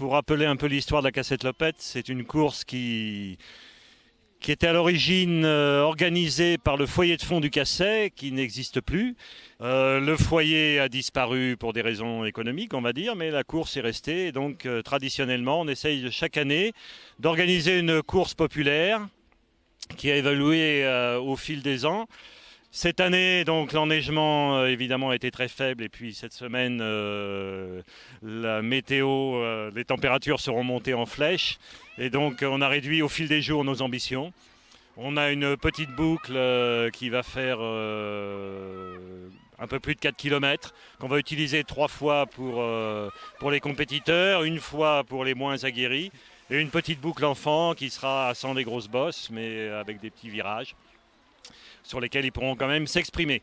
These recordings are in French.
pour rappeler un peu l'histoire de la Cassette-Lopette, c'est une course qui était à l'origine organisée par le foyer de fond du Casset, qui n'existe plus. Le foyer a disparu pour des raisons économiques, on va dire, mais la course est restée. Et donc, traditionnellement, on essaye chaque année d'organiser une course populaire qui a évolué au fil des ans. Cette année, donc, l'enneigement, évidemment, a été très faible. Et puis, cette semaine, la météo, les températures seront montées en flèche. Et donc, on a réduit au fil des jours nos ambitions. On a une petite boucle qui va faire un peu plus de 4 km, qu'on va utiliser 3 fois pour les compétiteurs, une fois pour les moins aguerris, et une petite boucle enfant qui sera sans les grosses bosses, mais avec des petits virages sur lesquels ils pourront quand même s'exprimer.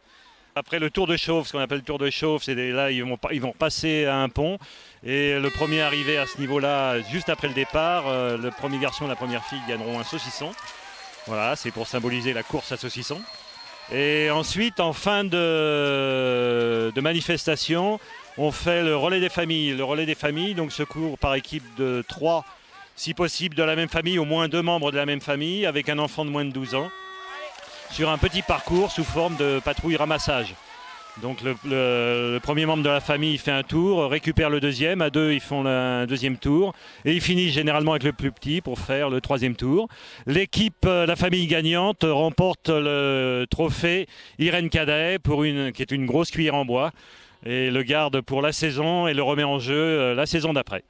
Après le tour de chauffe, ce qu'on appelle le tour de chauffe, c'est là ils vont passer à un pont et le premier arrivé à ce niveau-là, juste après le départ, le premier garçon et la première fille gagneront un saucisson. Voilà, c'est pour symboliser la course à saucisson. Et ensuite, en fin de manifestation, on fait le relais des familles. Le relais des familles donc, se court par équipe de 3, si possible de la même famille, au moins 2 membres de la même famille, avec un enfant de moins de 12 ans, sur un petit parcours sous forme de patrouille ramassage. Donc le premier membre de la famille fait un tour, récupère le deuxième, à 2 ils font un deuxième tour et ils finissent généralement avec le plus petit pour faire le 3e tour. L'équipe, la famille gagnante remporte le trophée Irène Cadet qui est une grosse cuillère en bois et le garde pour la saison et le remet en jeu la saison d'après.